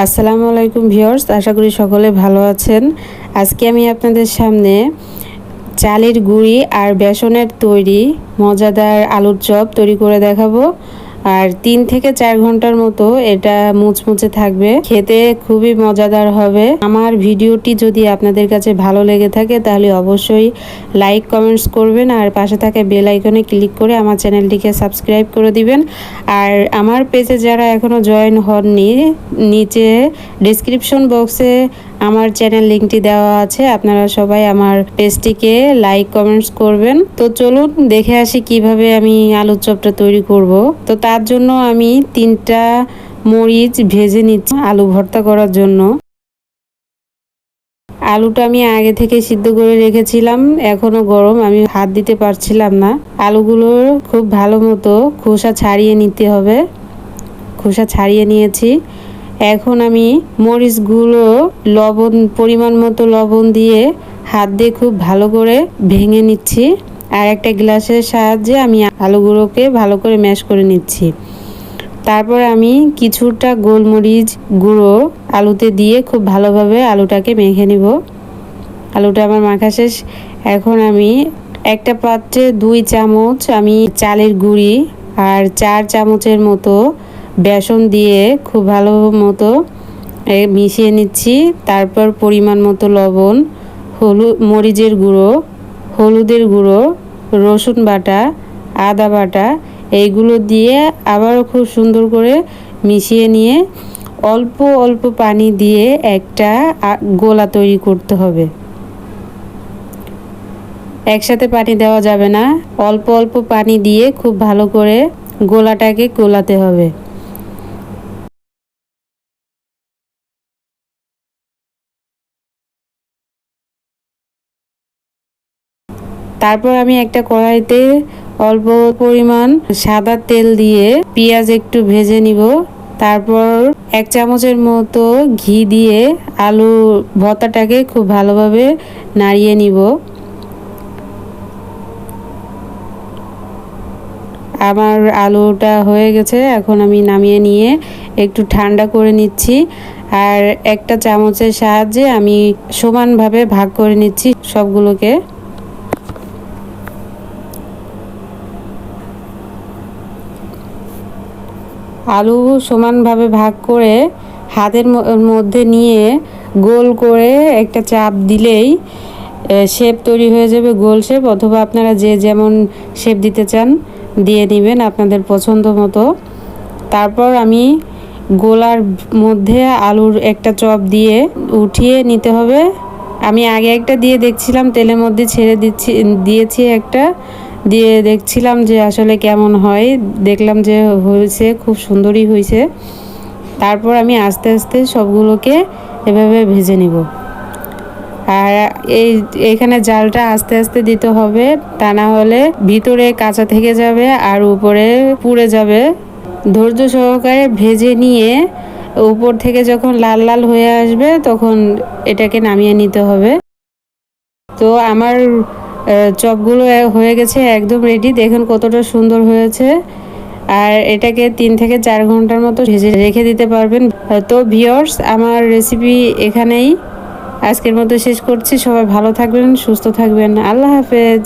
আসসালামু আলাইকুম ভিউয়ার্স, আশা করি সকলে ভালো আছেন। আজকে আমি আপনাদের সামনে চালের গুঁড়ি আর বেসনের তৈরি মজাদার আলুর চপ তৈরি করে দেখাবো। আর 3 থেকে 4 ঘন্টার মতো এটা মুচমুচে থাকবে, খেতে খুবই মজাদার হবে। আমার ভিডিওটি যদি আপনাদের কাছে ভালো লেগে থাকে তাহলে অবশ্যই লাইক কমেন্টস করবেন আর পাশে থাকা বেল আইকনে ক্লিক করে আমার চ্যানেলটিকে সাবস্ক্রাইব করে দিবেন। আর আমার পেজে যারা এখনও জয়েন হননি, নিচে ডেসক্রিপশন বক্সে আমার চ্যানেল লিঙ্কটি দেওয়া আছে, আপনারা সবাই আমার পেজটিকে লাইক কমেন্টস করবেন। তো চলুন দেখে আসি কিভাবে আমি আলুর চপটা তৈরি করব। তো তার জন্য আমি 3টা মরিচ ভেজে নিচ্ছি আলু ভর্তা করার জন্য। আলুটা আমি আগে থেকে সিদ্ধ করে রেখেছিলাম, এখনো গরম, আমি হাত দিতে পারছিলাম না। আলুগুলো খুব ভালো মতো খোসা ছাড়িয়ে নিতে হবে। খোসা ছাড়িয়ে নিয়েছি। এখন আমি মরিচগুলো পরিমাণ মতো লবণ দিয়ে হাত দিয়ে খুব ভালো করে ভেঙে নিচ্ছি। আর একটা গ্লাসের সাহায্যে আমি আলুগুলোকে ভালো করে ম্যাশ করে নিচ্ছি। তারপর আমি কিছুটা গোলমরিচ গুঁড়ো আলুতে দিয়ে খুব ভালোভাবে আলুটাকে মেখে নিব। আলুটা আমার মাখা শেষ। এখন আমি একটা পাত্রে 2 চামচ আমি চালের গুঁড়ি আর 4 চামচের মতো বেসন দিয়ে খুব ভালো মতো মিশিয়ে নিচ্ছি। তারপর পরিমাণ মতো লবণ, মরিচের গুঁড়ো, হলুদের গুঁড়ো, রসুন বাটা, আদা বাটা এইগুলো দিয়ে আবারও খুব সুন্দর করে মিশিয়ে নিয়ে অল্প অল্প পানি দিয়ে একটা গোলা তৈরি করতে হবে। একসাথে পানি দেওয়া যাবে না, অল্প অল্প পানি দিয়ে খুব ভালো করে গোলাটাকে গোলাতে হবে। তারপর আমি একটা কড়াইতে অল্প পরিমাণ সাদা তেল দিয়ে পেঁয়াজ একটু ভেজে নিব। তারপর 1 চামচের মতো ঘি দিয়ে আলু ভর্তাটাকে খুব ভালোভাবে নাড়িয়ে নিব। আমার আলুটা হয়ে গেছে, এখন আমি নামিয়ে নিয়ে একটু ঠান্ডা করে নিচ্ছি। আর একটা চামচের সাহায্যে আমি সমানভাবে ভাগ করে নিচ্ছি সবগুলোকে। আলু সমানভাবে ভাগ করে হাতের মধ্যে নিয়ে গোল করে একটা চাপ দিলেই শেপ তৈরি হয়ে যাবে, গোল শেপ। অথবা আপনারা যে যেমন শেপ দিতে চান দিয়ে নেবেন আপনাদের পছন্দ মতো। তারপর আমি গোলার মধ্যে আলুর একটা চপ দিয়ে উঠিয়ে নিতে হবে। আমি আগে একটা দিয়ে দেখছিলাম, তেলের মধ্যে ছেড়ে দিয়েছি একটা দিয়ে দেখছিলাম যে আসলে কেমন হয়। দেখলাম যে হয়েছে, খুব সুন্দরই হয়েছে। তারপর আমি আস্তে আস্তে সবগুলোকে এভাবে ভেজে নিব। আর এখানে জালটা আস্তে আস্তে দিতে হবে, তা না হলে ভিতরে কাঁচা থেকে যাবে আর উপরে পুড়ে যাবে। ধৈর্য সহকারে ভেজে নিয়ে উপর থেকে যখন লাল লাল হয়ে আসবে তখন এটাকে নামিয়ে নিতে হবে। তো আমার চপগুলো হয়ে গেছে, একদম রেডি। দেখুন কতটা সুন্দর হয়েছে। আর এটাকে 3 থেকে 4 ঘন্টার মতো ভেজে রেখে দিতে পারবেন। তো ভিউয়ার্স, আমার রেসিপি এখানেই আজকের মতো শেষ করছি। সবাই ভালো থাকবেন, সুস্থ থাকবেন। আল্লাহ হাফেজ।